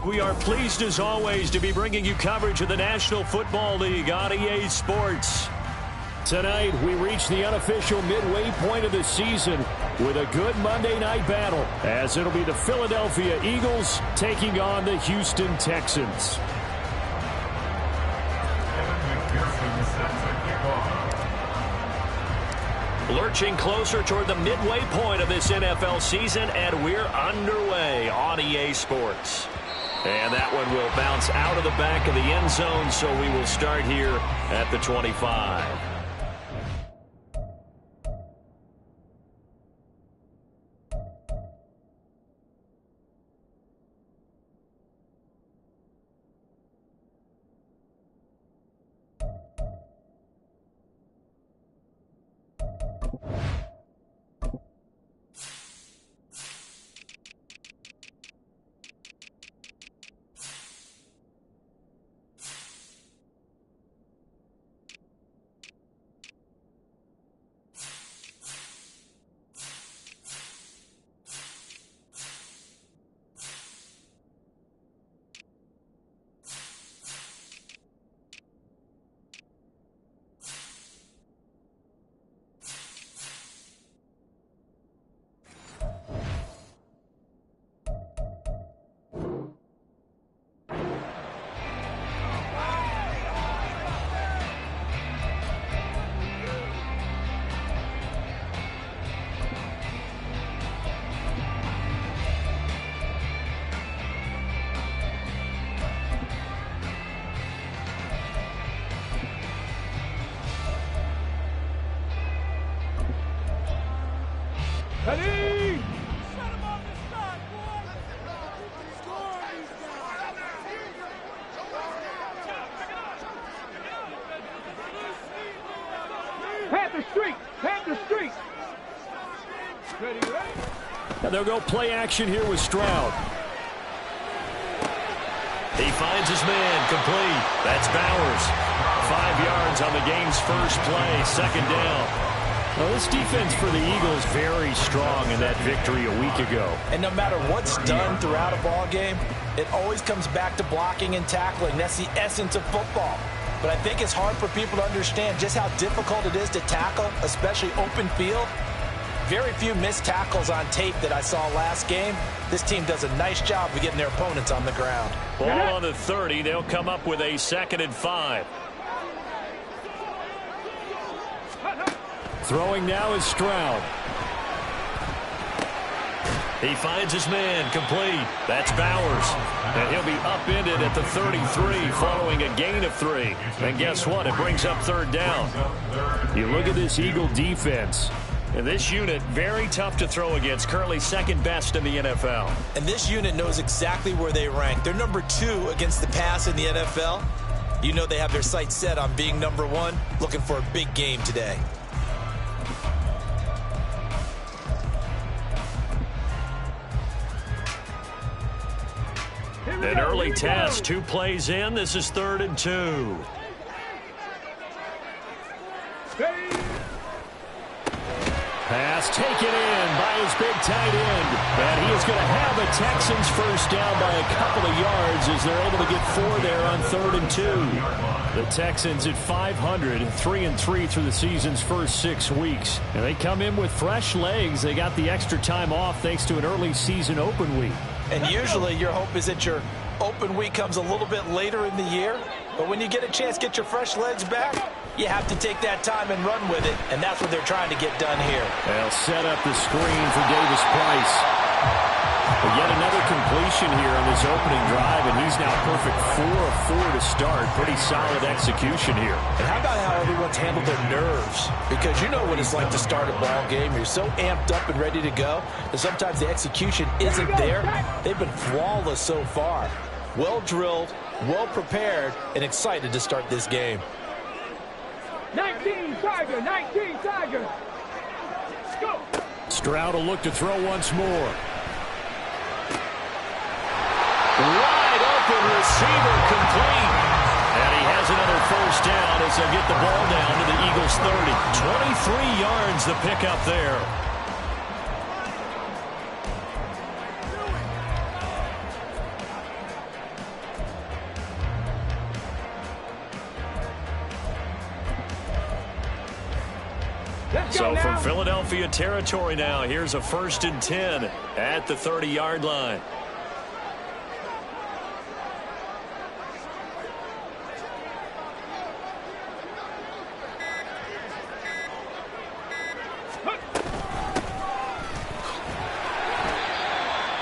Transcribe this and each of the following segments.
We are pleased, as always, to be bringing you coverage of the National Football League on EA Sports. Tonight, we reach the unofficial midway point of the season with a good Monday night battle, as it'll be the Philadelphia Eagles taking on the Houston Texans. Lurching closer toward the midway point of this NFL season, and we're underway on EA Sports. And that one will bounce out of the back of the end zone, so we will start here at the 25. Ready? Panther Street! Panther Street! Ready, ready? And they'll go play action here with Stroud. He finds his man, complete. That's Bowers. 5 yards on the game's first play, second down. Well, this defense for the Eagles very strong in that victory a week ago. And no matter what's done throughout a ball game, it always comes back to blocking and tackling. That's the essence of football. But I think it's hard for people to understand just how difficult it is to tackle, especially open field. Very few missed tackles on tape that I saw last game. This team does a nice job of getting their opponents on the ground. Ball on the 30. They'll come up with a 2nd and 5. Throwing now is Stroud. He finds his man, complete. That's Bowers. And he'll be upended at the 33 following a gain of 3. And guess what? It brings up 3rd down. You look at this Eagle defense. And this unit, very tough to throw against, currently second best in the NFL. And this unit knows exactly where they rank. They're number 2 against the pass in the NFL. You know they have their sights set on being number 1, looking for a big game today. An early test, 2 plays in. This is 3rd and 2. Pass taken in by his big tight end. And he is going to have the Texans first down by a couple of yards as they're able to get 4 there on 3rd and 2. The Texans at 500, 3-3 through the season's first 6 weeks. And they come in with fresh legs. They got the extra time off thanks to an early season open week. And usually your hope is that your open week comes a little bit later in the year. But when you get a chance to get your fresh legs back, you have to take that time and run with it. And that's what they're trying to get done here. They'll set up the screen for Davis Price. But yet another completion here on this opening drive, and he's now perfect 4 of 4 to start. Pretty solid execution here. And how about how everyone's handled their nerves? Because you know what it's like to start a ball game. You're so amped up and ready to go that sometimes the execution isn't there. They've been flawless so far. Well drilled, well prepared, and excited to start this game. 19 Tiger, 19 Tiger. Go. Stroud will look to throw once more. Wide open receiver complete. And he has another first down as they'll get the ball down to the Eagles 30. 23 yards the pickup there. So from Philadelphia territory now, here's a 1st and 10 at the 30-yard line.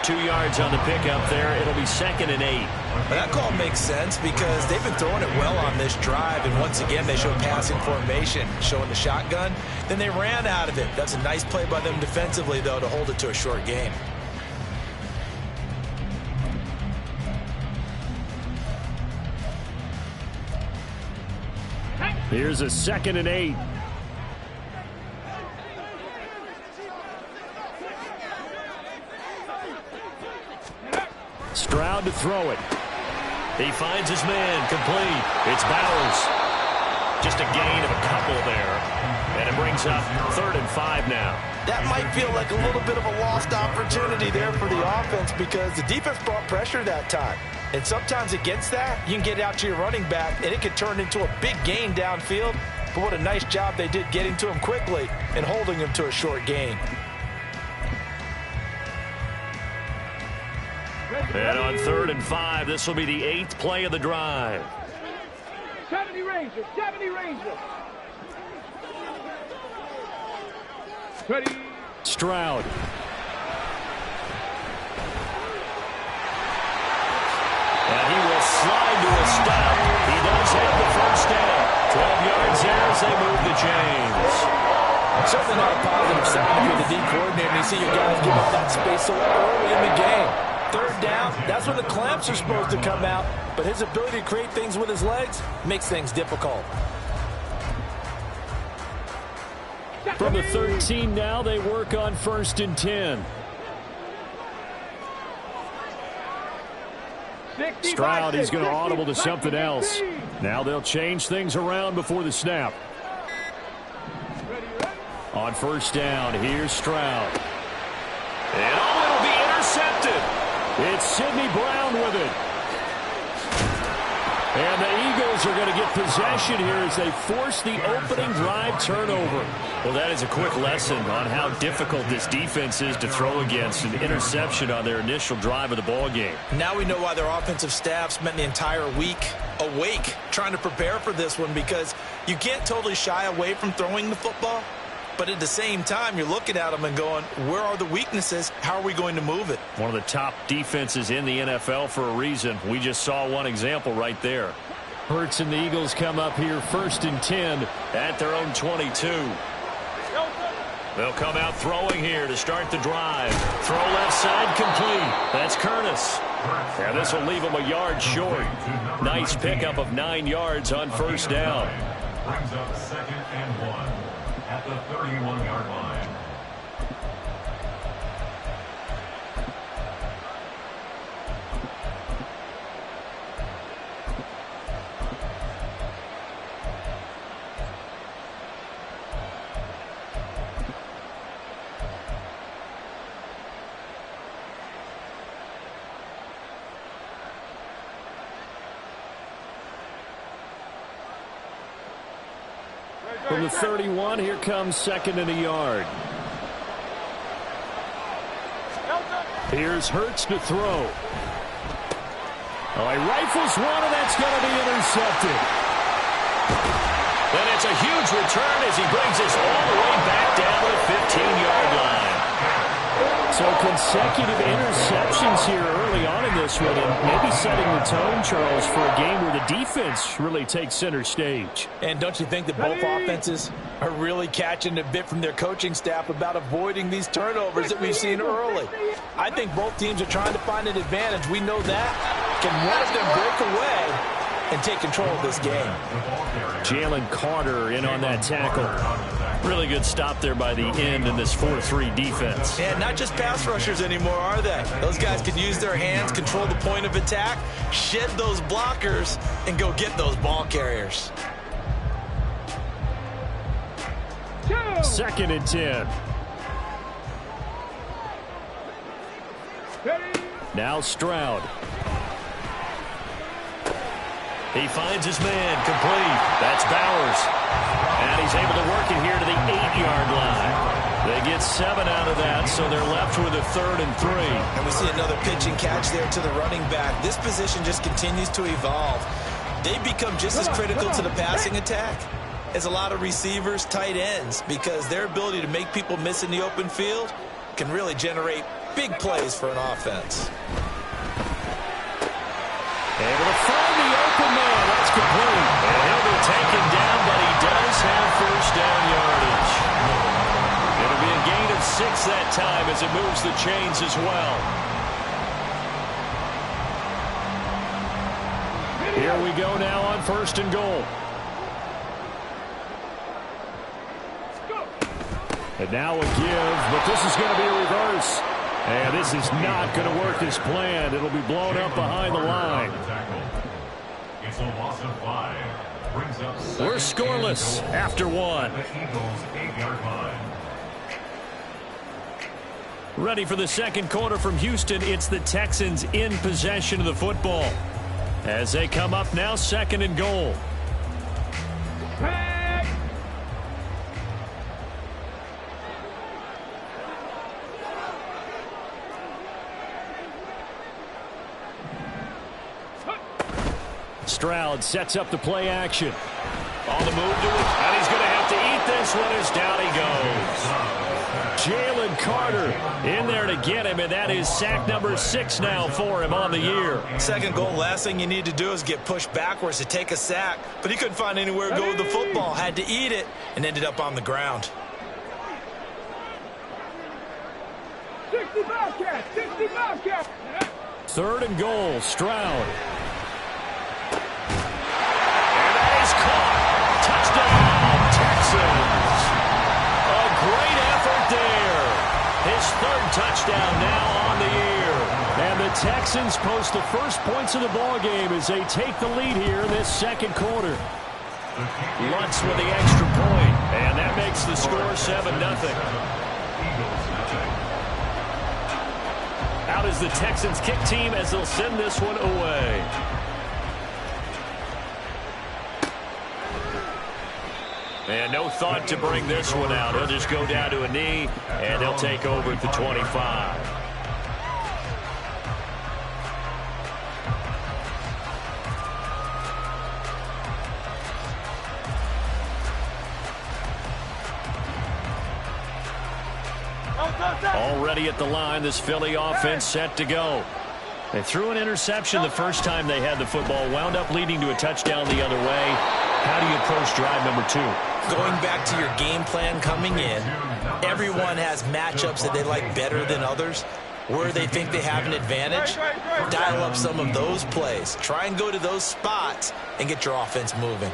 Two yards on the pickup there. It'll be 2nd and 8. That call makes sense because they've been throwing it well on this drive, and once again they show passing formation, showing the shotgun. Then they ran out of it. That's a nice play by them defensively, though, to hold it to a short gain. Here's a 2nd and 8. Stroud to throw it. He finds his man, complete. It's Bowers. Just a gain of a couple there. And it brings up 3rd and 5 now. That might feel like a little bit of a lost opportunity there for the offense because the defense brought pressure that time. And sometimes against that, you can get out to your running back, and it could turn into a big gain downfield. But what a nice job they did getting to him quickly and holding him to a short gain. And on 3rd and 5, this will be the 8th play of the drive. 70 Rangers, 70 Rangers. Ready. Stroud. And he will slide to a stop. He does have the first down. 12 yards there as they move the chains. Certainly not a positive sign if you're the D coordinator and you see your guys give up that space so early in the game. 3rd down, that's when the clamps are supposed to come out, but his ability to create things with his legs makes things difficult. From the 13 now, they work on 1st and 10. Stroud, he's going to audible to something else. Now they'll change things around before the snap. On 1st down, here's Stroud. And it'll be intercepted. It's Sidney Brown with it. And the Eagles are going to get possession here as they force the opening drive turnover. Well, that is a quick lesson on how difficult this defense is to throw against. An interception on their initial drive of the ball game. Now we know why their offensive staff spent the entire week awake trying to prepare for this one, because you can't totally shy away from throwing the football. But at the same time, you're looking at them and going, where are the weaknesses? How are we going to move it? One of the top defenses in the NFL for a reason. We just saw one example right there. Hurts and the Eagles come up here 1st and 10 at their own 22. They'll come out throwing here to start the drive. Throw left side complete. That's Curtis. And this will leave him a yard short. Nice pickup of 9 yards on first down. Brings up 2nd and 1 at the 31-yard line. From the 31, here comes 2nd and a yard. Here's Hurts to throw. Oh, he rifles one, and that's going to be intercepted. And it's a huge return as he brings us all the way back down to the 15-yard line. So consecutive interceptions here early on in this one, and maybe setting the tone, Charles, for a game where the defense really takes center stage. And don't you think that both offenses are really catching a bit from their coaching staff about avoiding these turnovers that we've seen early? I think both teams are trying to find an advantage. We know that. Can one of them break away and take control of this game? Jalen Carter in on that tackle. Really good stop there by the end in this 4-3 defense. And not just pass rushers anymore, are they? Those guys can use their hands, control the point of attack, shed those blockers, and go get those ball carriers. 2nd and 10. Now Stroud. He finds his man, complete. That's Bowers. And he's able to work it here to the 8-yard line. They get 7 out of that, so they're left with a 3rd and 3. And we see another pitch and catch there to the running back. This position just continues to evolve. They become just as critical to the passing attack as a lot of receivers, tight ends, because their ability to make people miss in the open field can really generate big plays for an offense. Able to find the open man. That's complete. And he'll be taken down, but he does have first down yardage. It'll be a gain of 6 that time as it moves the chains as well. Here we go now on 1st and goal. And now a give, but this is going to be a reverse. And this is not going to work as planned. It'll be blown up behind the line. It's a loss of 5. Brings up We're scoreless after 1. the Eagles' 8-yard line. Ready for the second quarter from Houston. It's the Texans in possession of the football. As they come up now, 2nd and goal. Stroud sets up the play action. On the move to it, and he's going to have to eat this one as down he goes. Jalen Carter in there to get him, and that is sack number 6 now for him on the year. Second goal, last thing you need to do is get pushed backwards to take a sack, but he couldn't find anywhere to go with the football, had to eat it, and ended up on the ground. 60 Bobcats, 60 Bobcats. 3rd and goal, Stroud. Touchdown, Texans. A great effort there. His 3rd touchdown now on the year. And the Texans post the first points of the ballgame as they take the lead here in this second quarter. Lutz with the extra point, and that makes the score 7-0. Out is the Texans kick team as they'll send this one away. And no thought to bring this one out. He'll just go down to a knee, and he'll take over at the 25. Already at the line, this Philly offense set to go. They threw an interception the first time they had the football, wound up leading to a touchdown the other way. How do you approach drive number 2? Going back to your game plan coming in, everyone has matchups that they like better than others. Where they think they have an advantage, dial up some of those plays. Try and go to those spots and get your offense moving.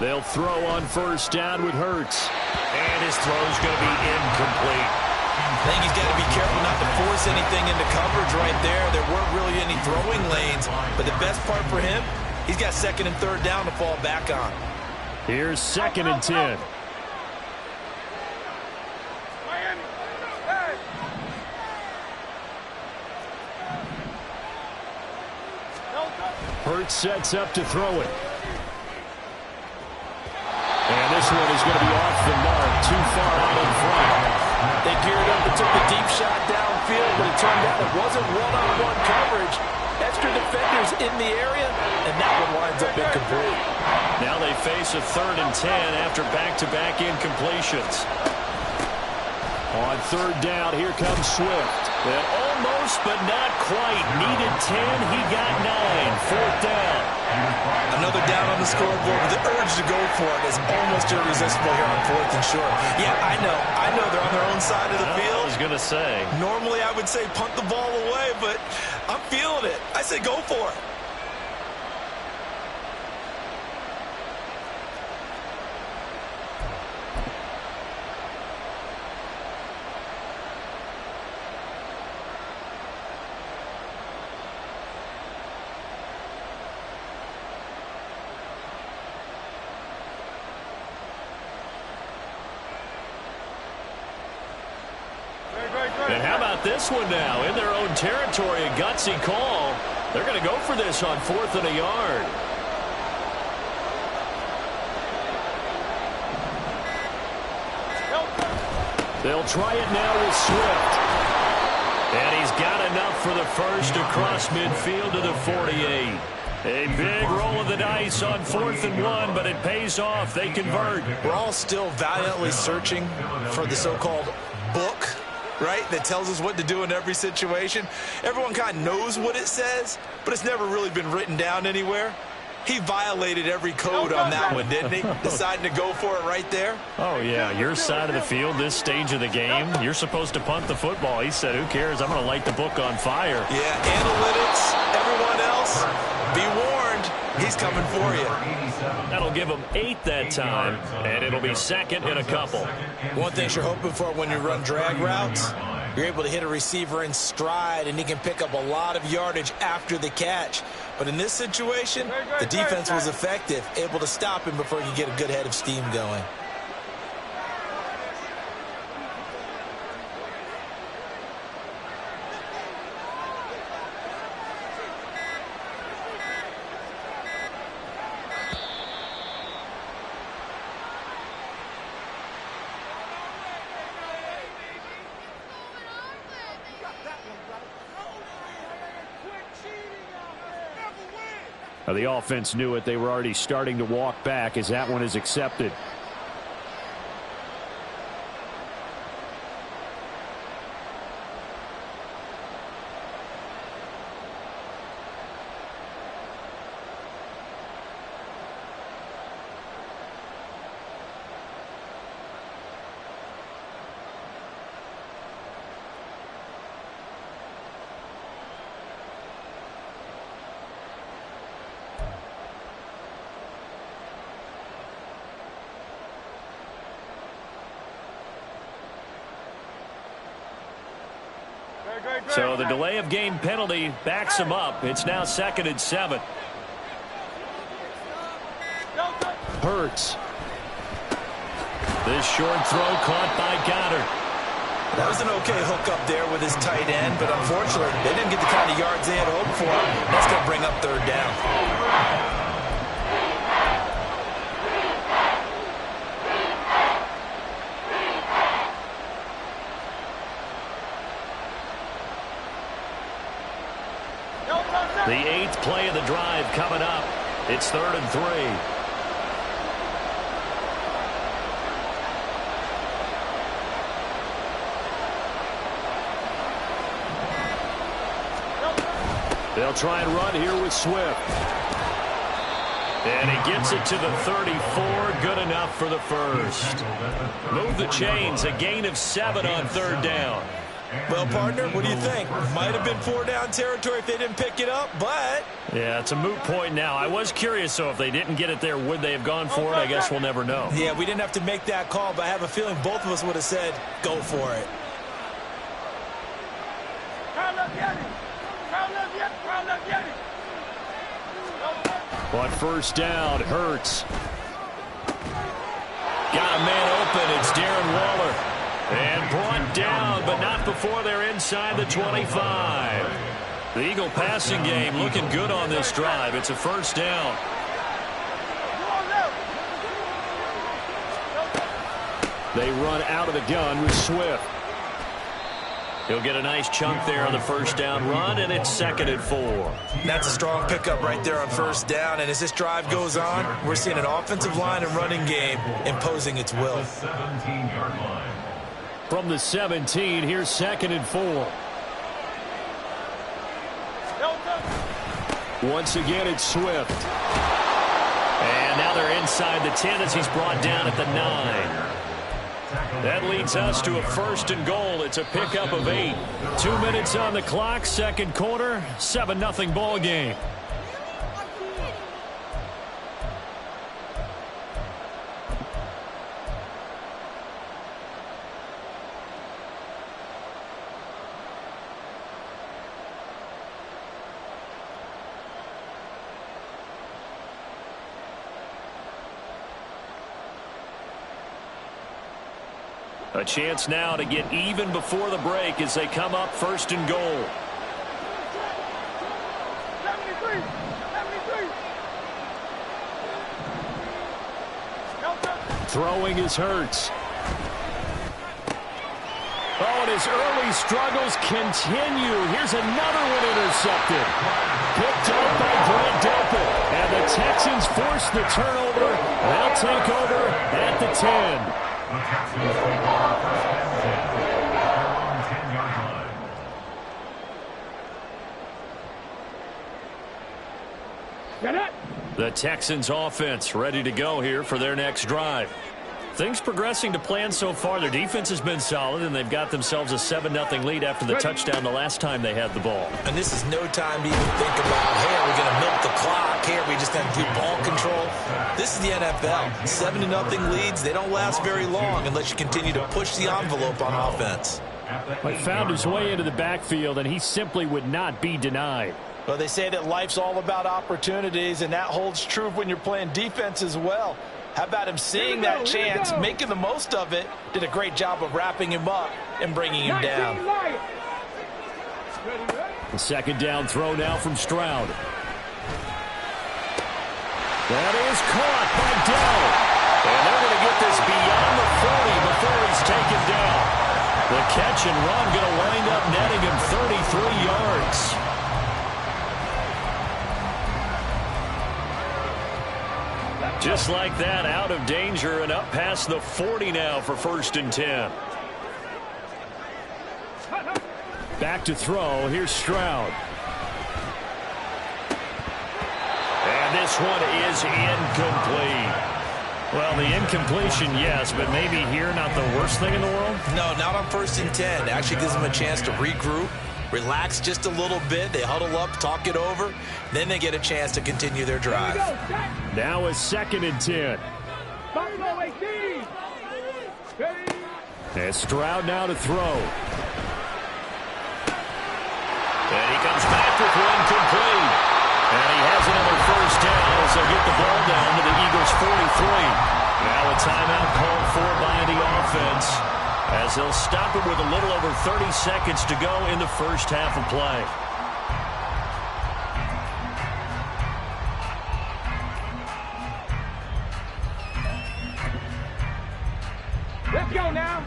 They'll throw on first down with Hurts. And his throw's going to be incomplete. I think he's got to be careful not to force anything into coverage right there. There weren't really any throwing lanes. But the best part for him, he's got second and third down to fall back on. Here's 2nd and 10. Hurts sets up to throw it. And this one is going to be off the mark, too far out in front. They geared up and took a deep shot downfield, but it turned out it wasn't one-on-one coverage. Extra defenders in the area, and that one winds up incomplete. Now they face a 3rd and 10 after back-to-back incompletions. On 3rd down, here comes Swift. And almost, but not quite. Needed 10, he got 9. 4th down. Another down on the scoreboard, but the urge to go for it is almost irresistible here on 4th and short. Yeah, I know they're on their own side of the field. I was going to say. Normally I would say punt the ball away, but I'm feeling it. I say go for it. And how about this one now? In their own territory, a gutsy call. They're going to go for this on 4th and a yard. They'll try it now with Swift. And he's got enough for the first across midfield to the 48. A big roll of the dice on 4th and 1, but it pays off. They convert. We're all still valiantly searching for the so-called book, right, that tells us what to do in every situation. Everyone kind of knows what it says, but it's never really been written down anywhere. He violated every code on that one, didn't he? Deciding to go for it right there. Oh, yeah, your side of the field, this stage of the game, you're supposed to punt the football. He said, who cares? I'm going to light the book on fire. Yeah, analytics, everyone else, be warned, he's coming for you. That'll give him 8 that time, and it'll be 2nd and a couple. One thing you're hoping for when you run drag routes, you're able to hit a receiver in stride, and he can pick up a lot of yardage after the catch. But in this situation, the defense was effective, able to stop him before he could get a good head of steam going. The offense knew it. They were already starting to walk back as that one is accepted. So the delay of game penalty backs him up. It's now 2nd and 7. Hurts. This short throw caught by Goddard. That was an okay hook up there with his tight end, but unfortunately, they didn't get the kind of yards they had hoped for. That's going to bring up 3rd down. The 8th play of the drive coming up. It's 3rd and 3. They'll try and run here with Swift. And he gets it to the 34. Good enough for the first. Move the chains. A gain of 7 on third down. Well, partner, what do you think? Might have been 4-down territory if they didn't pick it up, but... Yeah, it's a moot point now. I was curious, so if they didn't get it there, would they have gone for it? I guess we'll never know. Yeah, we didn't have to make that call, but I have a feeling both of us would have said, go for it. On first down, Hurts. Got a man open. It's Darren Waller. And brought down, but not before they're inside the 25. The Eagle passing game looking good on this drive. It's a first down. They run out of the gun with Swift. He'll get a nice chunk there on the first down run, and it's 2nd and 4. That's a strong pickup right there on first down, and as this drive goes on, we're seeing an offensive line and running game imposing its will. 17-yard line. From the 17, here's 2nd and 4. Once again, it's Swift. And now they're inside the 10 as he's brought down at the 9. That leads us to a 1st and goal. It's a pickup of 8. 2 minutes on the clock, second quarter, 7-0 ball game. A chance now to get even before the break as they come up 1st and goal. 73. Throwing is Hurts. Oh, and his early struggles continue. Here's another one intercepted. Picked up by Grant Delpit. And the Texans force the turnover. They'll take over at the 10. The Texans take over first and 10. Their own 10-yard line. Get it. The Texans offense ready to go here for their next drive. Things progressing to plan so far. Their defense has been solid, and they've got themselves a 7-0 lead after the touchdown the last time they had the ball. And this is no time to even think about, hey, are we going to milk the clock? Hey, are we just going to do ball control? This is the NFL. 7-0 leads, they don't last very long unless you continue to push the envelope on offense. He found his way into the backfield, and he simply would not be denied. Well, they say that life's all about opportunities, and that holds true when you're playing defense as well. How about him seeing that chance, making the most of it, did a great job of wrapping him up and bringing him down. The second down throw now from Stroud. That is caught by Dell. And they're going to get this beyond the 40 before he's taken down. The catch and run going to wind up netting him 33 yards. Just like that, out of danger and up past the 40 now for 1st and 10. Back to throw. Here's Stroud. And this one is incomplete. Well, the incompletion, yes, but maybe here not the worst thing in the world? No, not on 1st and 10. Actually gives them a chance to regroup, relax just a little bit. They huddle up, talk it over. Then they get a chance to continue their drive. Now a 2nd and 10. And Stroud now to throw. And he comes back with one complete. And he has another first down as they'll get the ball down to the Eagles' 43. Now a timeout called for by the offense as they'll stop it with a little over 30 seconds to go in the first half of play. Let's go now.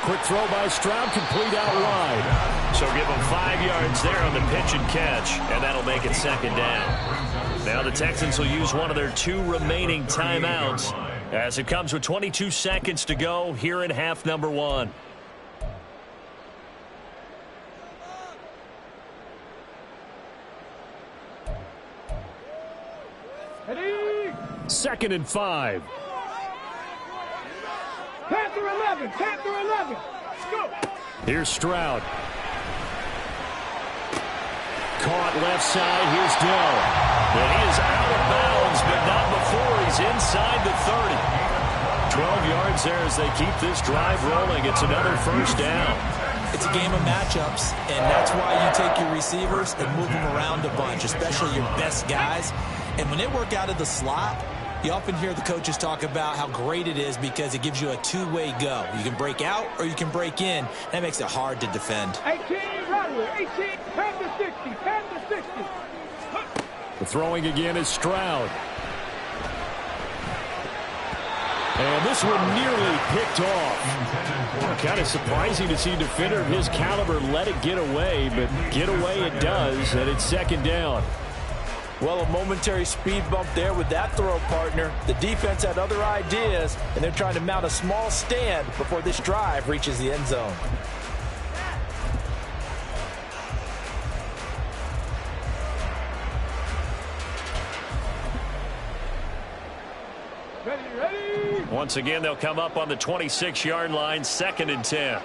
Quick throw by Stroud, complete out wide. So give him 5 yards there on the pitch and catch, and that'll make it 2nd down. Now the Texans will use one of their 2 remaining timeouts as it comes with 22 seconds to go here in half number 1. Ready? 2nd and 5. Panther 11. Panther 11. Go. Here's Stroud. Caught left side. Here's Dell. And he is out of bounds, but not before he's inside the 30. 12 yards there as they keep this drive rolling. It's another first down. It's a game of matchups, and that's why you take your receivers and move them around a bunch, especially your best guys. And when they work out of the slot, you often hear the coaches talk about how great it is because it gives you a two-way go. You can break out or you can break in. That makes it hard to defend. 18, Rattler. 18, Panther 60. Panther 60. The throwing again is Stroud. And this one nearly picked off. Kind of surprising to see a defender of his caliber let it get away, but get away it does, and it's 2nd down. Well, a momentary speed bump there with that throw, partner. The defense had other ideas, and they're trying to mount a small stand before this drive reaches the end zone. Ready? Once again, they'll come up on the 26-yard line, 2nd and 10.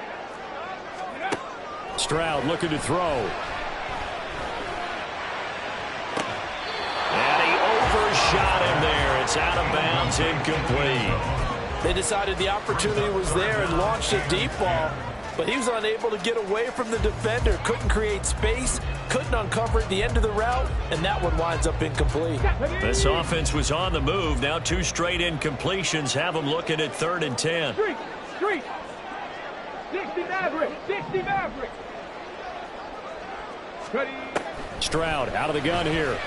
Stroud looking to throw. And he overshot him there. It's out of bounds, incomplete. They decided the opportunity was there and launched a deep ball, but he was unable to get away from the defender. Couldn't create space, couldn't uncover at the end of the route, and that one winds up incomplete. This offense was on the move. Now 2 straight incompletions have them looking at 3rd and 10. Street. 60 Maverick. 60 Maverick. Ready? Stroud out of the gun here.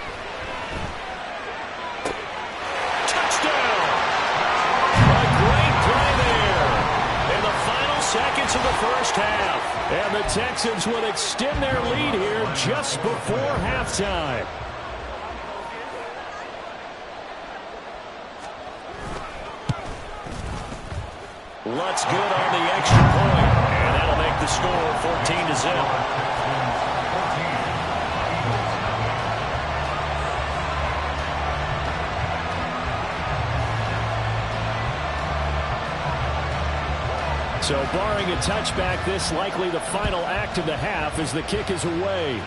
Seconds of the first half. And the Texans will extend their lead here just before halftime. Lutz good on the extra point. And that'll make the score 14-0. So barring a touchback, this likely the final act of the half as the kick is away.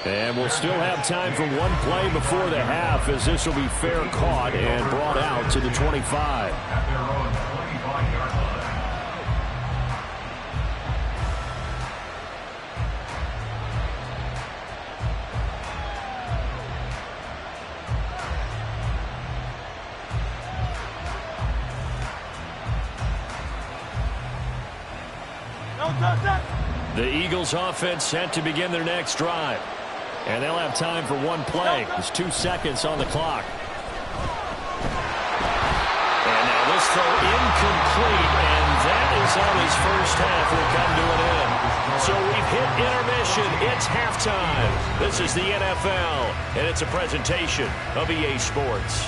And we'll still have time for one play before the half as this will be fair caught and brought out to the 25. At their own 25-yard line. The Eagles offense set to begin their next drive. And they'll have time for one play. There's 2 seconds on the clock. And now this throw incomplete, and that is how his first half will come to an end. So we've hit intermission. It's halftime. This is the NFL, and it's a presentation of EA Sports.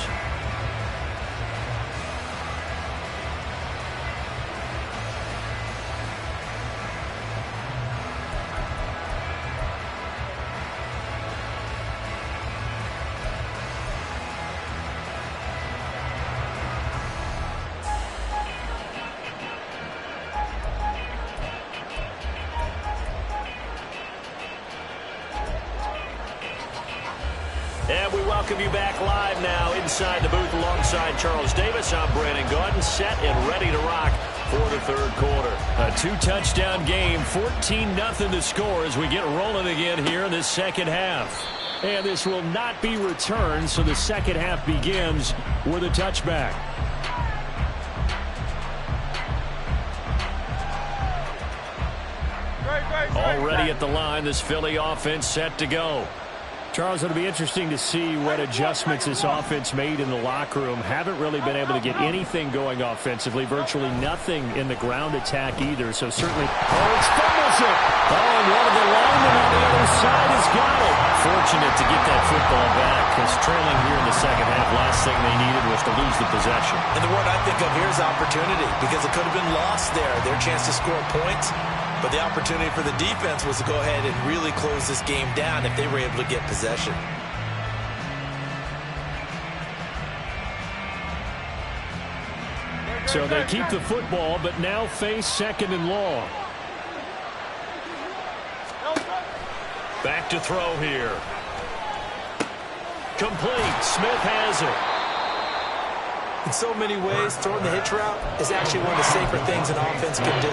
And we welcome you back live now inside the booth alongside Charles Davis. I'm Brandon Gaudin, set and ready to rock for the 3rd quarter. A 2-touchdown game, 14-0 to score as we get rolling again here in this 2nd half. And this will not be returned, so the 2nd half begins with a touchback. Already at the line, this Philly offense set to go. Charles, it'll be interesting to see what adjustments this offense made in the locker room. Haven't really been able to get anything going offensively. Virtually nothing in the ground attack either. So certainly, it's fumbles it. Oh, and one of the linemen on the other side has got it. Fortunate to get that football back because trailing here in the 2nd half, last thing they needed was to lose the possession. And the word I think of here is opportunity because it could have been lost there. Their chance to score points. But the opportunity for the defense was to go ahead and really close this game down if they were able to get possession. So they keep the football, but now face second and long. Back to throw here. Complete. Smith has it. In so many ways, throwing the hitch route is actually one of the safer things an offense can do.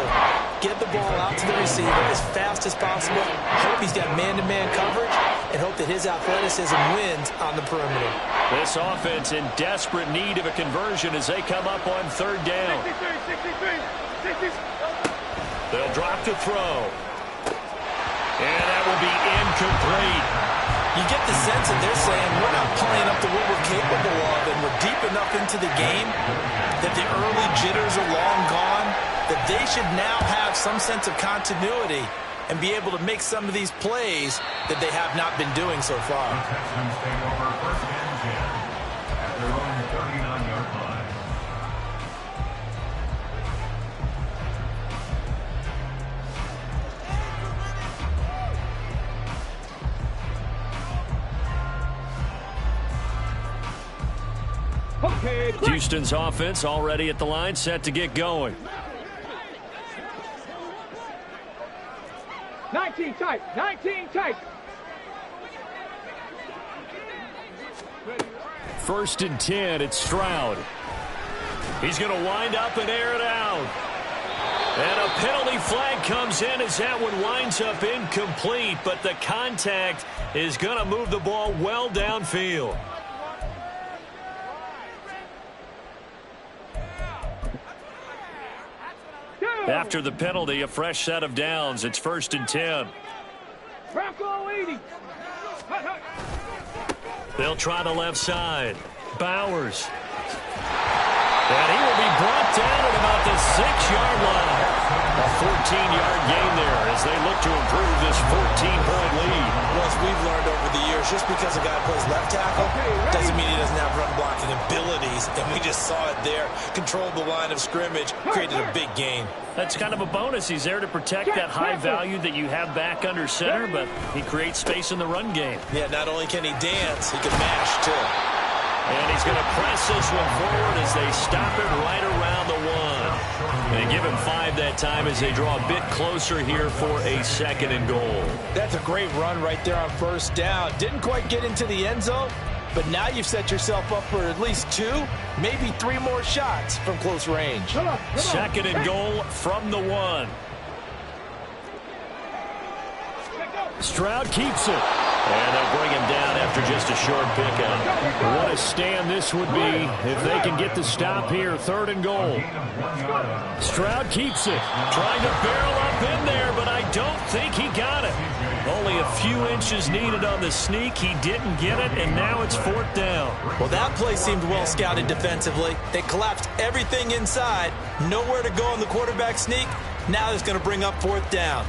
Get the ball out to the receiver as fast as possible, hope he's got man-to-man coverage, and hope that his athleticism wins on the perimeter. This offense in desperate need of a conversion as they come up on third down. 63. They'll drop to throw. And that will be incomplete. You get the sense that they're saying we're not playing up to what we're capable of, and we're deep enough into the game that the early jitters are long gone, that they should now have some sense of continuity and be able to make some of these plays that they have not been doing so far. The Texans take over first and 10 at their own 39-yard line. Okay, Houston's offense already at the line, set to get going. 19 tight. 19 tight. First and 10, it's Stroud. He's going to wind up and air it out. And a penalty flag comes in as that one winds up incomplete, but the contact is going to move the ball well downfield. After the penalty, a fresh set of downs. It's first and 10. Bronco 80. They'll try the left side. Bowers. And he will be brought down at about the 6-yard line. A 14-yard gain there as they look to improve this 14-point lead. Well, as we've learned over the years, just because a guy plays left tackle doesn't mean he doesn't have run blocking abilities. And we just saw it there. Controlled the line of scrimmage, created a big gain. That's kind of a bonus. He's there to protect that high value that you have back under center, but he creates space in the run game. Yeah, not only can he dance, he can mash, too. And he's going to press this one forward as they stop it right around the 1. And they give him 5 that time as they draw a bit closer here for a second and goal. That's a great run right there on first down. Didn't quite get into the end zone, but now you've set yourself up for at least 2, maybe 3 more shots from close range. Second and goal from the 1. Stroud keeps it. And they'll bring him down after just a short pickup. What a stand this would be if they can get the stop here. Third and goal. Stroud keeps it. Trying to barrel up in there, but I don't think he got it. Only a few inches needed on the sneak. He didn't get it, and now it's fourth down. Well, that play seemed well scouted defensively. They collapsed everything inside. Nowhere to go on the quarterback sneak. Now it's going to bring up fourth down.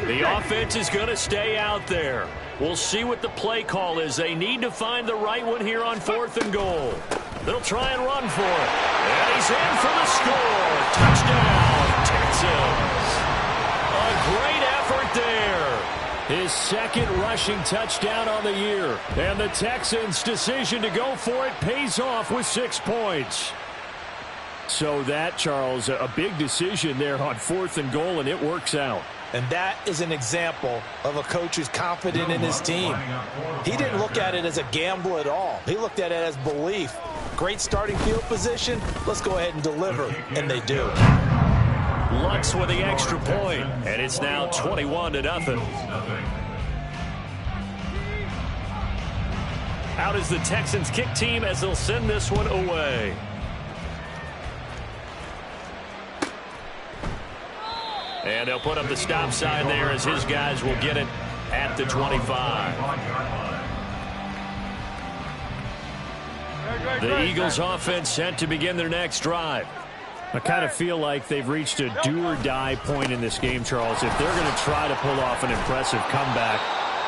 The offense is going to stay out there. We'll see what the play call is. They need to find the right one here on fourth and goal. They'll try and run for it. And he's in for the score. Touchdown, Texans. A great effort there. His second rushing touchdown on the year. And the Texans' decision to go for it pays off with 6 points. So that, Charles, a big decision there on fourth and goal, and it works out. And that is an example of a coach who's confident in his team. He didn't look at it as a gamble at all. He looked at it as belief. Great starting field position. Let's go ahead and deliver. And they do. Lutz with the extra point, and it's now 21-0. Out is the Texans kick team as they'll send this one away. And they'll put up the stop sign there as his guys will get it at the 25. The Eagles offense set to begin their next drive. I kind of feel like they've reached a do-or-die point in this game, Charles. If they're going to try to pull off an impressive comeback,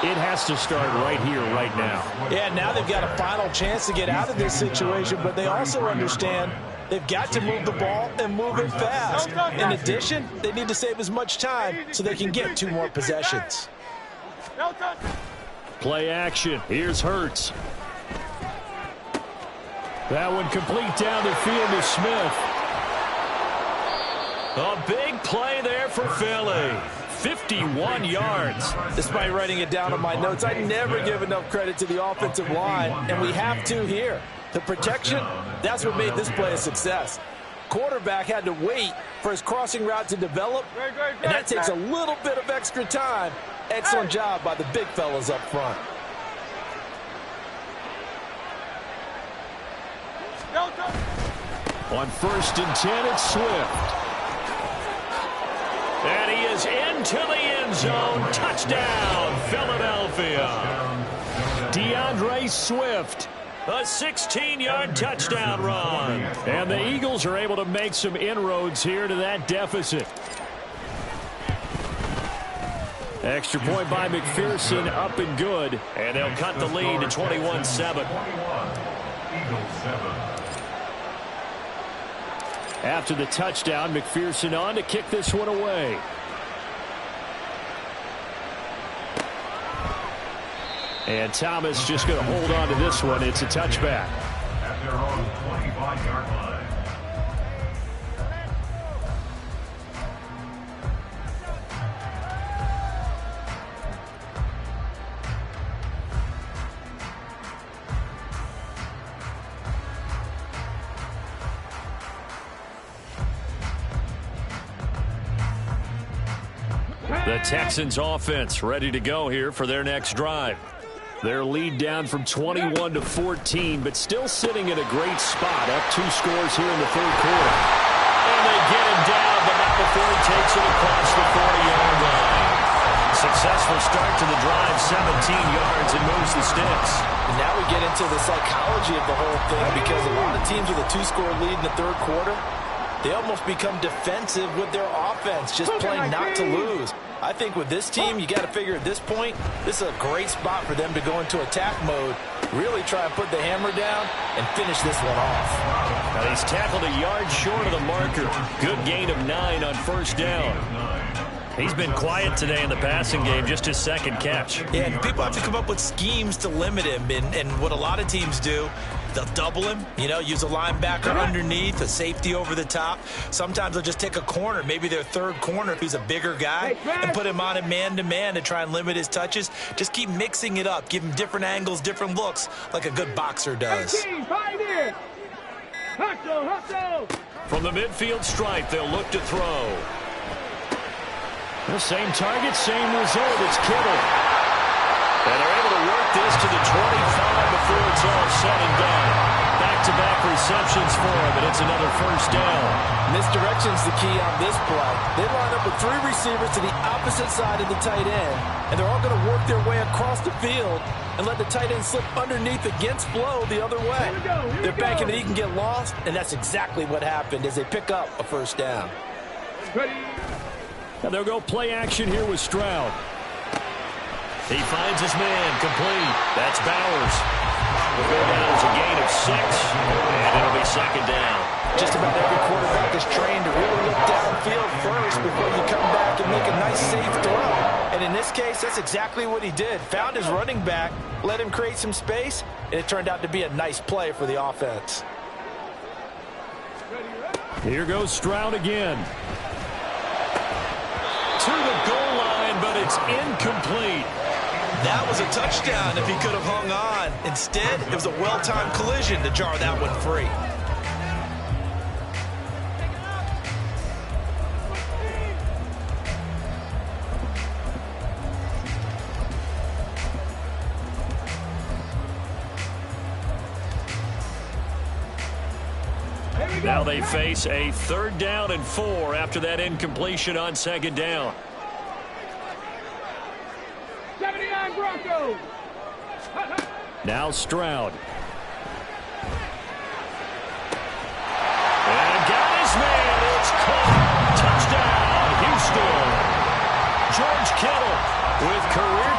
it has to start right here, right now. Yeah, now they've got a final chance to get out of this situation, but they also understand they've got to move the ball and move it fast. In addition, they need to save as much time so they can get 2 more possessions. Play action. Here's Hurts. That one complete down the field to Smith. A big play there for Philly. 51 yards. Despite writing it down on my notes, I never give enough credit to the offensive line, and we have to here. The protection, that's what made this play a success. Quarterback had to wait for his crossing route to develop, and that takes a little bit of extra time. Excellent job by the big fellas up front. On 1st and 10, it's Swift. And he is into the end zone. Touchdown, Philadelphia. DeAndre Swift, a 16-yard touchdown run. And the Eagles are able to make some inroads here to that deficit. Extra point by McPherson, up and good. And they'll cut the lead to 21-7. After the touchdown, McPherson on to kick this one away. And Thomas just going to hold on to this one. It's a touchback. At their own 25-yard line. The Texans offense ready to go here for their next drive. Their lead down from 21 to 14, but still sitting in a great spot, up 2 scores here in the 3rd quarter. And they get him down, but not before he takes it across the 40-yard line. Successful start to the drive, 17 yards, and moves the sticks. And now we get into the psychology of the whole thing, because a lot of teams with a 2-score lead in the 3rd quarter, they almost become defensive with their offense, just playing not to lose. I think with this team, you got to figure at this point, this is a great spot for them to go into attack mode, really try and put the hammer down and finish this one off. Now he's tackled a yard short of the marker. Good gain of 9 on 1st down. He's been quiet today in the passing game, just his 2nd catch. Yeah, and people have to come up with schemes to limit him, and what a lot of teams do, they'll double him, use a linebacker underneath, a safety over the top. Sometimes they'll just take a corner, maybe their 3rd corner if he's a bigger guy, and put him on him man-to-man to try and limit his touches. Just keep mixing it up, give him different angles, different looks, like a good boxer does. From the midfield stripe, they'll look to throw. The same target, same result. It's Kittle. And they're able to work this to the 25 before it's all said and done. Back-to-back receptions for him, and it's another 1st down. Misdirection's the key on this play. They line up with 3 receivers to the opposite side of the tight end, and they're all going to work their way across the field and let the tight end slip underneath against flow the other way. They're banking that he can get lost, and that's exactly what happened as they pick up a 1st down. And they'll go play action here with Stroud. He finds his man complete. That's Bowers. Will go down as a gain of 6, and it'll be 2nd down. Just about every quarterback is trained to really look downfield first before you come back and make a nice, safe throw. And in this case, that's exactly what he did. Found his running back, let him create some space, and it turned out to be a nice play for the offense. Here goes Stroud again. To the goal line, but it's incomplete. That was a touchdown if he could have hung on. Instead, it was a well-timed collision to jar that one free. Now they face a 3rd down and 4 after that incompletion on 2nd down. 79 Broncos. Now Stroud. And got his man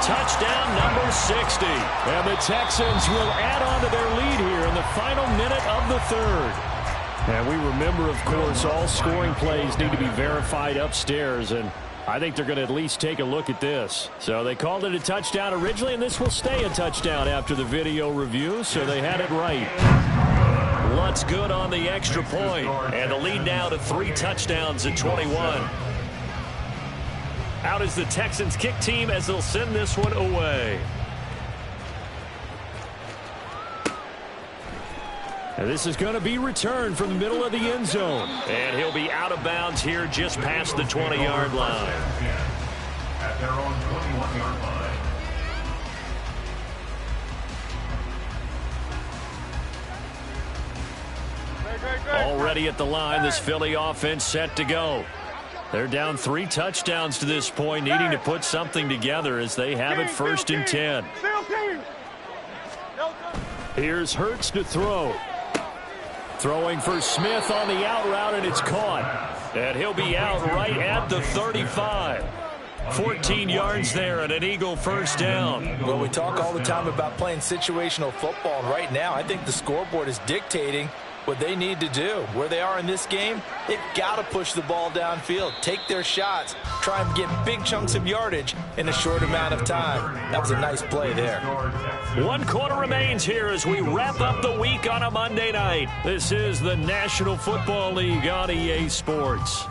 touchdown number 60. And the Texans will add on to their lead here in the final minute of the third. And we remember, of course, all scoring plays need to be verified upstairs, and I think they're going to at least take a look at this. So they called it a touchdown originally, and this will stay a touchdown after the video review, so they had it right. Lutz good on the extra point, and the lead now to 3 touchdowns at 21. Out is the Texans kick team as they'll send this one away. And this is going to be returned from the middle of the end zone. And he'll be out of bounds here just past the 20-yard line. At their own 21-yard line. Already at the line, this Philly offense set to go. They're down 3 touchdowns to this point, needing to put something together as they have it 1st and 10. Here's Hurts to throw. Throwing for Smith on the out route, and it's caught. And he'll be out right at the 35. 14 yards there and an Eagle first down. Well, we talk all the time about playing situational football, and right now I think the scoreboard is dictating what they need to do. Where they are in this game, they've got to push the ball downfield, take their shots, try and get big chunks of yardage in a short amount of time. That was a nice play there. 1 quarter remains here as we wrap up the week on a Monday night. This is the National Football League on EA Sports.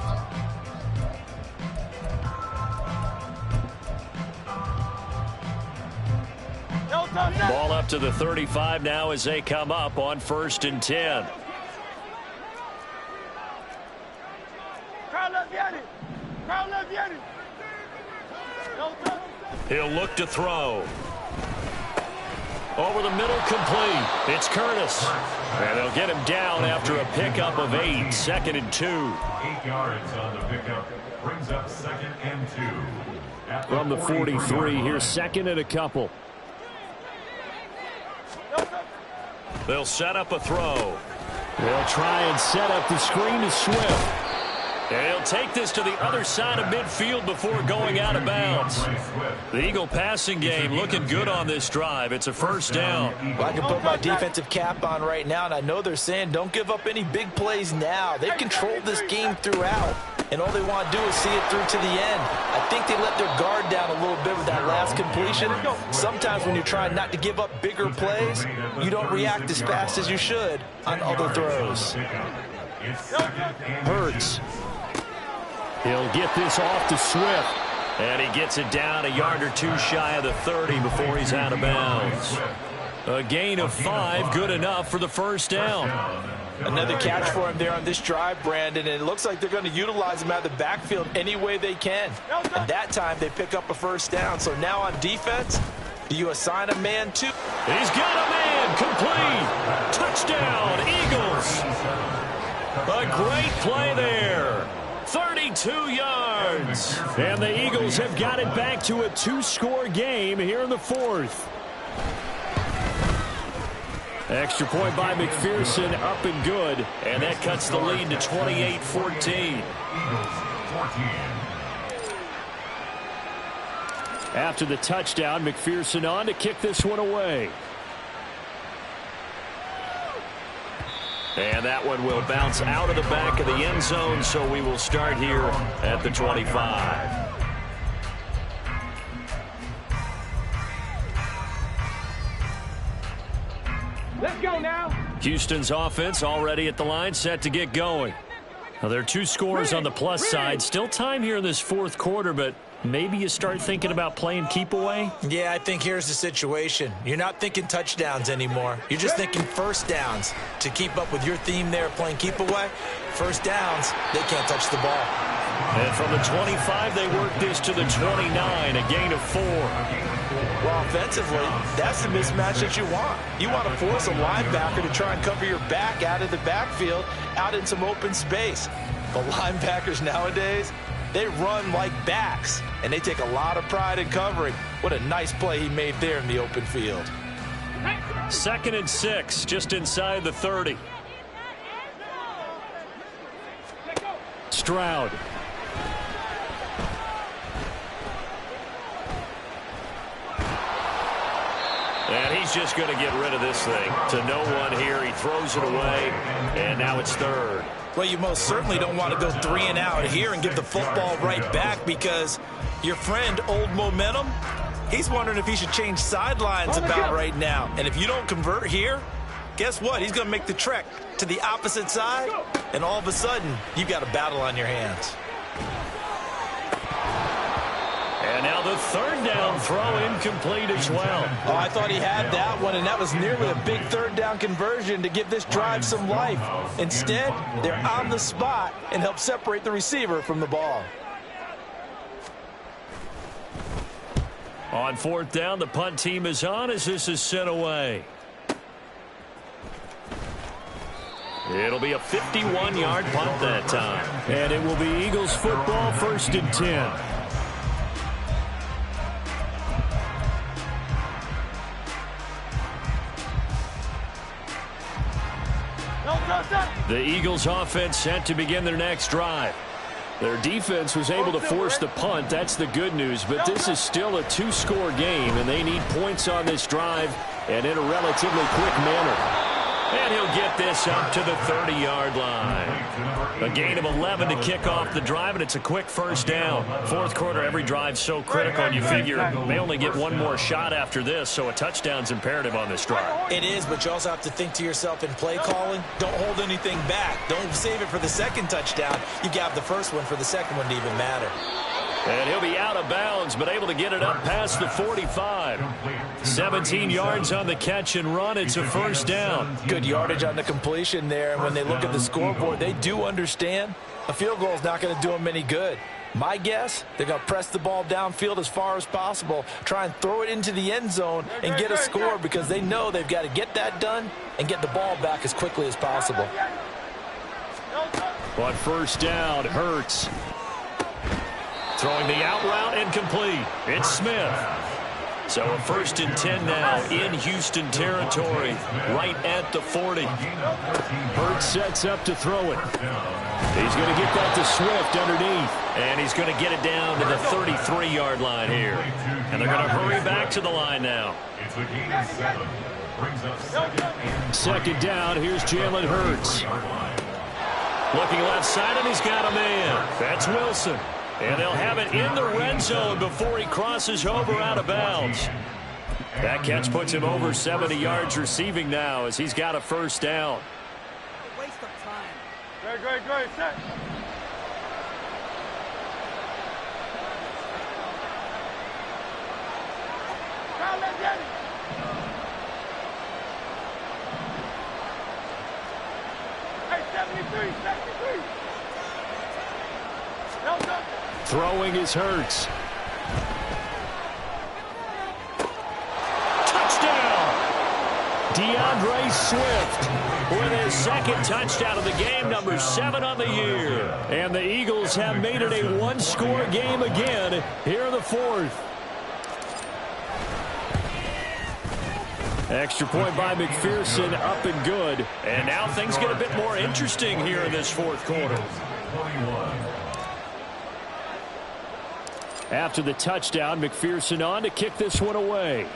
Ball up to the 35 now as they come up on 1st and 10. He'll look to throw. Over the middle, complete. It's Curtis. And they'll get him down after a pickup of 8. 2nd and 2. 8 yards on the pickup. Brings up 2nd and 2. From the 43, here's 2nd and a couple. They'll set up a throw. They'll try and set up the screen to Swift. And he'll take this to the other side of midfield before going out of bounds. The Eagle passing game looking good on this drive. It's a 1st down. Well, I can put my defensive cap on right now, and I know they're saying don't give up any big plays now. They've controlled this game throughout, and all they want to do is see it through to the end. I think they let their guard down a little bit with that last completion. Sometimes when you're trying not to give up bigger plays, you don't react as fast as you should on other throws. Hurts. He'll get this off to Swift. And he gets it down a yard or 2 shy of the 30 before he's out of bounds. A gain of 5, good enough for the 1st down. Another catch for him there on this drive, Brandon, and it looks like they're going to utilize him out of the backfield any way they can. And that time they pick up a 1st down. So now on defense, do you assign a man to? He's got a man, complete. Touchdown, Eagles. A great play there. 32 yards. And the Eagles have got it back to a 2-score game here in the 4th. Extra point by McPherson, up and good. And that cuts the lead to 28-14. After the touchdown, McPherson on to kick this one away. And that one will bounce out of the back of the end zone, so we will start here at the 25. Let's go now. Houston's offense already at the line, set to get going. Now, there are 2 scores on the plus side. Still time here in this 4th quarter, but maybe you start thinking about playing keep away? Yeah, I think here's the situation. You're not thinking touchdowns anymore. You're just thinking 1st downs. To keep up with your theme there, playing keep away, 1st downs, they can't touch the ball. And from the 25, they work this to the 29, a gain of 4. Well, offensively, that's the mismatch that you want. You want to force a linebacker to try and cover your back out of the backfield, out in some open space. But linebackers nowadays, they run like backs, and they take a lot of pride in covering. What a nice play he made there in the open field. 2nd and 6, just inside the 30. Stroud. And he's just going to get rid of this thing. To no one here. He throws it away, and now it's third. Well, you most certainly don't want to go 3 and out here and give the football right back, because your friend, Old Momentum, he's wondering if he should change sidelines about right now. And if you don't convert here, guess what? He's going to make the trek to the opposite side, and all of a sudden, you've got a battle on your hands. And now the third down throw incomplete as well. Oh, I thought he had that one, and that was nearly a big third down conversion to give this drive some life. Instead, they're on the spot and help separate the receiver from the ball. On fourth down, the punt team is on as this is sent away. It'll be a 51-yard punt that time. And it will be Eagles football, 1st and 10. The Eagles offense set to begin their next drive. Their defense was able to force the punt. That's the good news. But this is still a 2-score game, and they need points on this drive and in a relatively quick manner. And he'll get this up to the 30-yard line. A gain of 11 to kick off the drive, and it's a quick first down. Fourth quarter, every drive's so critical, and you figure they only get one more shot after this, so a touchdown's imperative on this drive. It is, but you also have to think to yourself in play calling, don't hold anything back. Don't save it for the second touchdown. You got the first one for the second one to even matter. And he'll be out of bounds, but able to get it up past the 45. 17 yards on the catch and run. It's a first down. Good yardage on the completion there. And when they look at the scoreboard, they do understand a field goal is not going to do them any good. My guess, they're going to press the ball downfield as far as possible, try and throw it into the end zone and get a score, because they know they've got to get that done and get the ball back as quickly as possible. On first down, Hurts. Throwing the out route incomplete. It's Smith. So a 1st and 10 now in Houston territory, right at the 40. Hurts sets up to throw it. He's going to get that to Swift underneath. And he's going to get it down to the 33-yard line here. And they're going to hurry back to the line now. It's a gain of 7. Brings up 2nd and 2nd down. Here's Jalen Hurts. Looking left side, and he's got a man. That's Wilson. And they'll have it in the red zone before he crosses over out of bounds. That catch puts him over 70 yards receiving now as he's got a first down. Waste of time. Great, set. Hey, 73. Throwing is Hurts. Touchdown! DeAndre Swift with his 2nd touchdown of the game, number 7 on the year. And the Eagles have made it a 1-score game again here in the 4th. Extra point by McPherson, up and good. And now things get a bit more interesting here in this 4th quarter. 21. After the touchdown, McPherson on to kick this one away.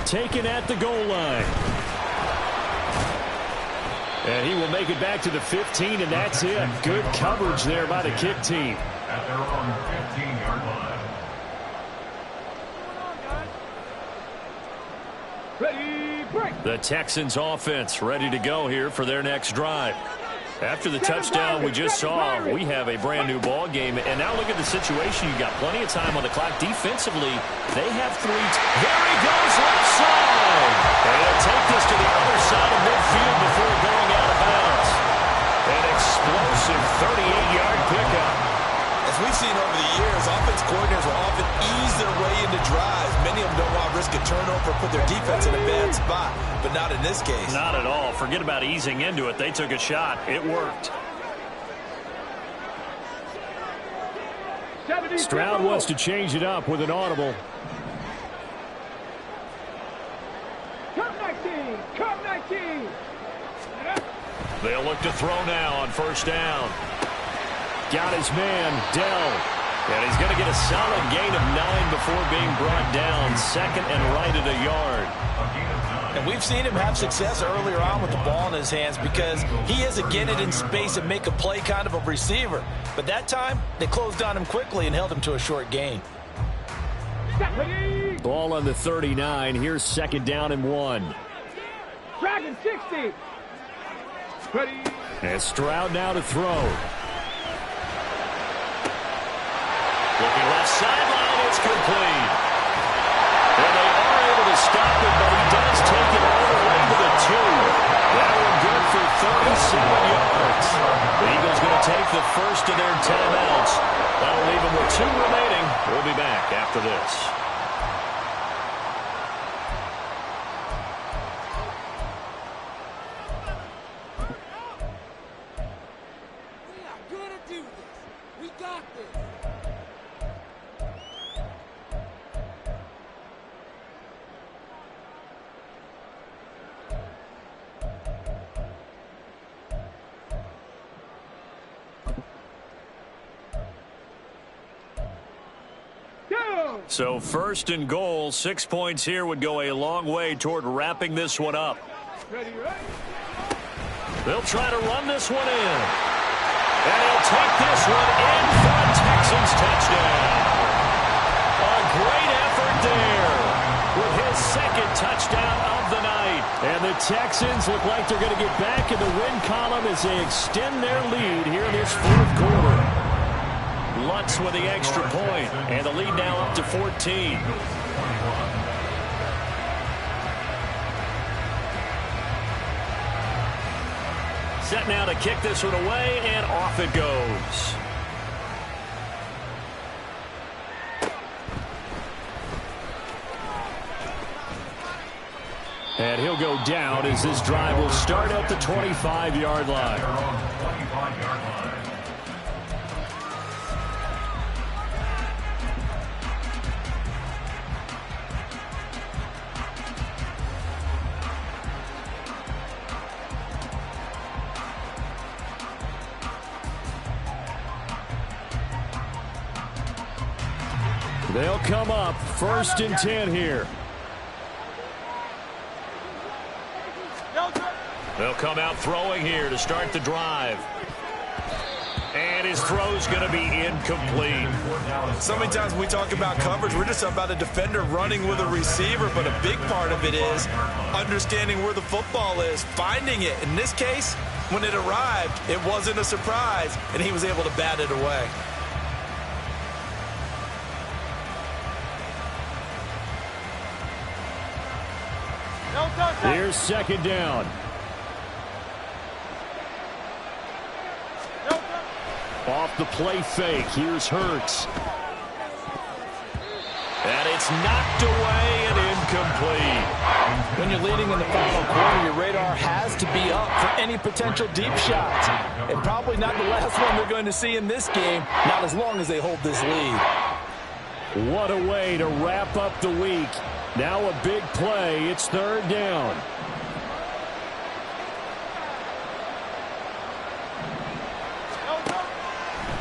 Taken at the goal line. And he will make it back to the 15, and that's it. Good coverage there by the kick team. At their own 15-yard line. Ready, break. The Texans offense ready to go here for their next drive. After the touchdown we just saw, we have a brand new ball game. And now look at the situation. You got plenty of time on the clock. Defensively, they have 3. There he goes, left side. And he'll take this to the other side of midfield before going out of bounds. An explosive 38-yard pickup. As we've seen over the years, offense coordinators will often ease their way into drives. Many of them don't want to risk a turnover, put their defense in a bad spot, but not in this case. Not at all. Forget about easing into it. They took a shot. It worked. Stroud wants to change it up with an audible. Come 19. They'll look to throw now on first down. Got his man, Dell. And he's going to get a solid gain of 9 before being brought down. Second and right at a yard. And we've seen him have success earlier on with the ball in his hands because he is a get it in space and make a play kind of a receiver. But that time, they closed on him quickly and held him to a short gain. Ball on the 39. Here's second down and 1. Dragon 60. Ready. And Stroud now to throw. Looking left sideline, it's complete. And they are able to stop it, but he does take it all the way to the 2. That one good for 37 yards. The Eagles going to take the first of their timeouts. That'll leave them with 2 remaining. We'll be back after this. We are going to do this. We got this. So first and goal, 6 points here would go a long way toward wrapping this one up. They'll try to run this one in. And he'll take this one in for a Texans touchdown. A great effort there with his second touchdown of the night. And the Texans look like they're going to get back in the win column as they extend their lead here in this fourth quarter. Lutz with the extra point, and the lead now up to 14. Set now to kick this one away, and off it goes. And he'll go down as this drive will start at the 25-yard line. They'll come up first and 10 here. They'll come out throwing here to start the drive. And his throw's going to be incomplete. So many times when we talk about coverage, we're just about a defender running with a receiver, but a big part of it is understanding where the football is, finding it. In this case, when it arrived, it wasn't a surprise, and he was able to bat it away. Here's second down. Off the play fake. Here's Hurts. And it's knocked away and incomplete. When you're leading in the final quarter, your radar has to be up for any potential deep shots. And probably not the last one they're going to see in this game, not as long as they hold this lead. What a way to wrap up the week. Now a big play. It's third down.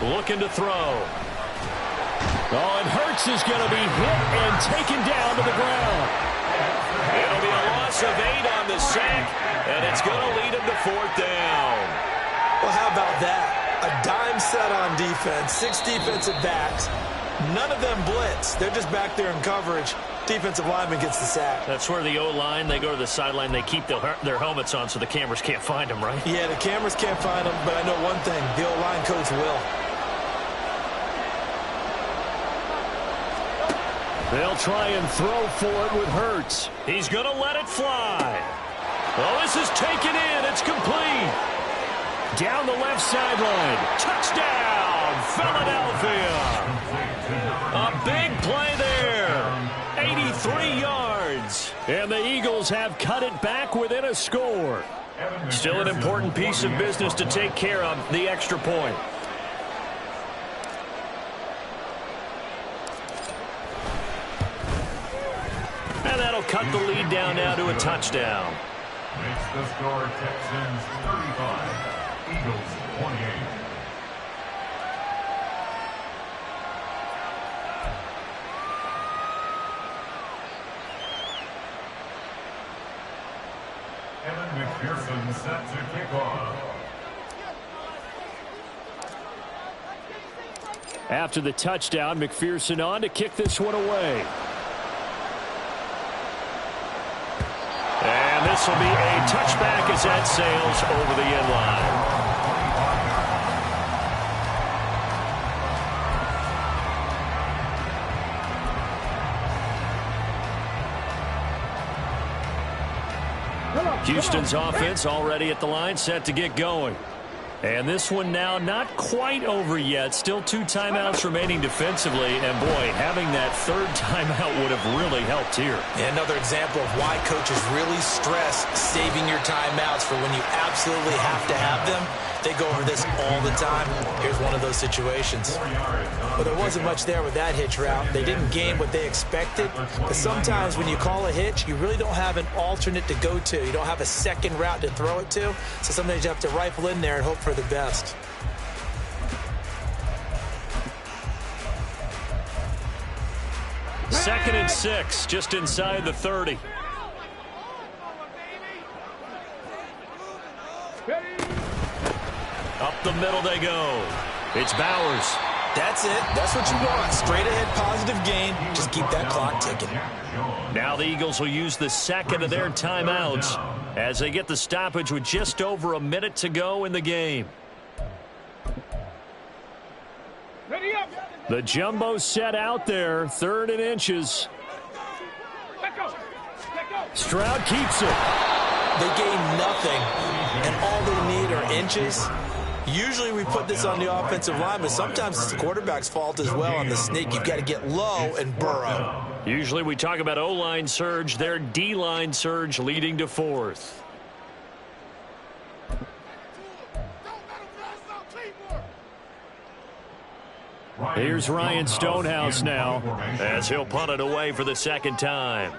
Looking to throw. Oh, and Hurts is going to be hit and taken down to the ground. It'll be a loss of 8 on the sack, and it's going to lead him to fourth down. Well, how about that? A dime set on defense, 6 defensive backs. None of them blitz. They're just back there in coverage. Defensive lineman gets the sack. That's where the O-line, they go to the sideline, they keep their helmets on so the cameras can't find them, right? Yeah, the cameras can't find them, but I know one thing. The O-line coach will. They'll try and throw for it with Hurts. He's going to let it fly. Oh, this is taken in. It's complete. Down the left sideline. Touchdown, Philadelphia. A big play there. 83 yards. And the Eagles have cut it back within a score. Still an important piece of business to take care of, the extra point. And that'll cut the lead down now to a touchdown. Makes the score Texans 35, Eagles 28. Evan McPherson set to kick off. After the touchdown, McPherson on to kick this one away. And this will be a touchback as that sails over the end line. Houston's offense already at the line, set to get going. And this one now not quite over yet. Still 2 timeouts remaining defensively. And, boy, having that third timeout would have really helped here. Yeah, another example of why coaches really stress saving your timeouts for when you absolutely have to have them. They go over this all the time. Here's one of those situations. But there wasn't much there with that hitch route. They didn't gain what they expected. But sometimes when you call a hitch, you really don't have an alternate to go to. You don't have a second route to throw it to. So sometimes you have to rifle in there and hope for the best. Second and 6, just inside the 30. Up the middle they go. It's Bowers. That's it. That's what you want. Straight ahead positive gain. Just keep that clock ticking. Now the Eagles will use the second of their timeouts as they get the stoppage with just over a minute to go in the game. Ready up. The jumbo set out there, 3rd and inches. Let go. Let go. Stroud keeps it. They gain nothing, and all they need are inches. Usually we put this on the offensive line, but sometimes it's the quarterback's fault as well on the sneak. You've got to get low and burrow. Usually we talk about O-line surge, their D-line surge leading to 4th. Here's Ryan Stonehouse now as he'll punt it away for the second time.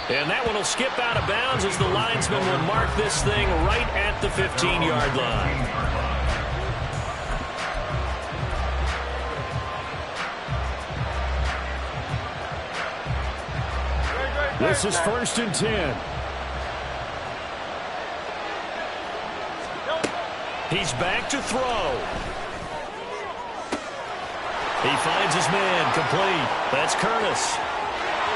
And that one will skip out of bounds as the linesman will mark this thing right at the 15-yard line. This is 1st and 10. He's back to throw. He finds his man complete. That's Curtis.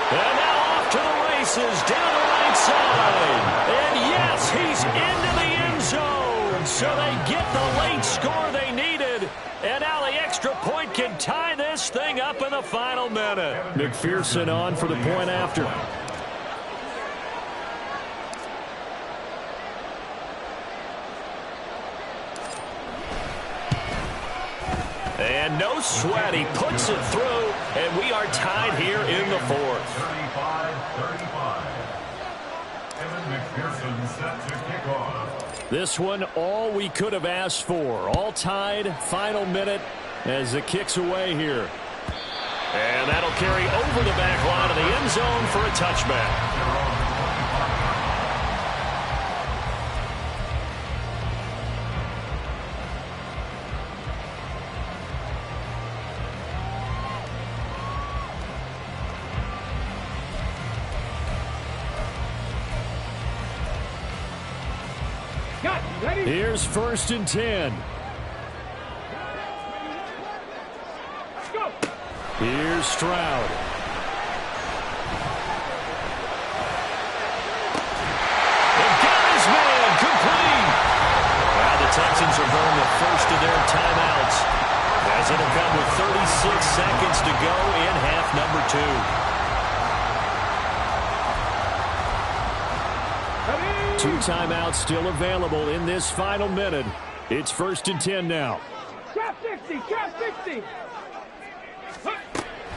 And now off to the races down the right side. And yes, he's into the end zone. So they get the late score they needed. And now the extra point can tie this thing up in the final minute. McPherson on for the point after. And no sweat, he puts it through, and we are tied here in the 4th. 35-35. Evan McPherson set to kick off. This one, all we could have asked for. All tied, final minute as it kicks away here. And that'll carry over the back line of the end zone for a touchback. Here's 1st and 10. Go. Here's Stroud. And got his man complete. Now the Texans are going the first of their timeouts as it'll come with 36 seconds to go in half number 2. 2 timeouts still available in this final minute. It's 1st and 10 now. Trap 60. Trap 60.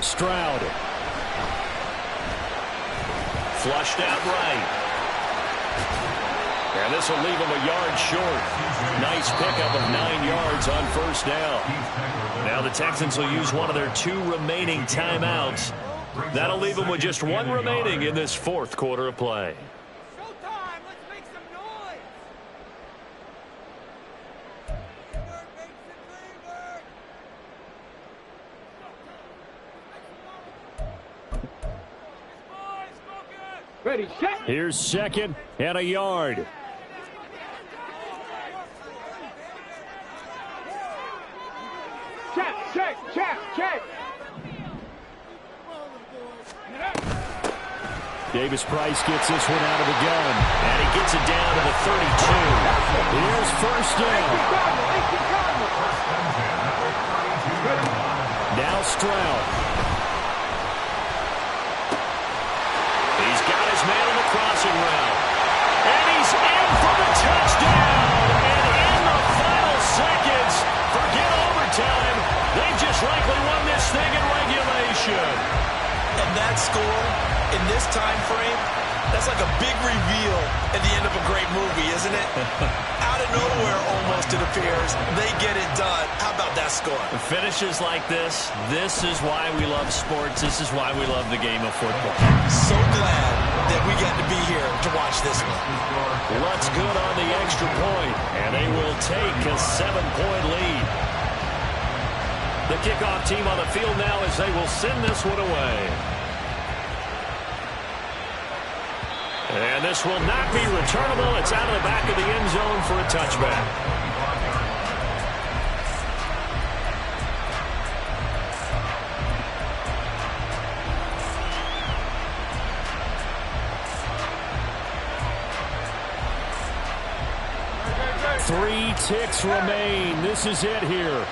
Stroud. Flushed out right. And this will leave him a yard short. Nice pickup of 9 yards on 1st down. Now the Texans will use one of their 2 remaining timeouts. That'll leave them with just 1 remaining in this 4th quarter of play. Ready, set. Here's second and a yard. Check. Davis-Price gets this one out of the gun, and he gets it down to the 32. Here's first down. Now Stroud. He's got his man in the crossing route. And he's in for the touchdown. And in the final seconds, forget overtime. They've just likely won this thing in regulation. And that score, in this time frame, that's like a big reveal at the end of a great movie, isn't it? Out of nowhere, almost, it appears. They get it done. How about that score? Finishes like this is why we love sports. This is why we love the game of football. So glad that we get to be here to watch this one. Lutz good on the extra point, and they will take a 7-point lead. The kickoff team on the field now as they will send this one away. And this will not be returnable. It's out of the back of the end zone for a touchback. Three ticks remain. This is it here.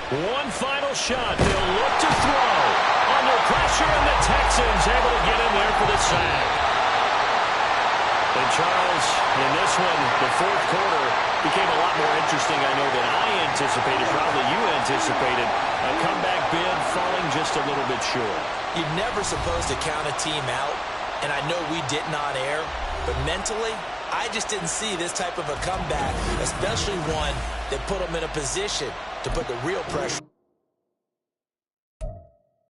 One final shot. They'll look to throw. Under pressure, and the Texans able to get in there for the sack. And Charles, in this one, the fourth quarter became a lot more interesting, I know, than I anticipated. Probably you anticipated. A comeback bid falling just a little bit short. You're never supposed to count a team out, and I know we didn't on air, but mentally, I just didn't see this type of a comeback, especially one that put them in a position to put the real pressure.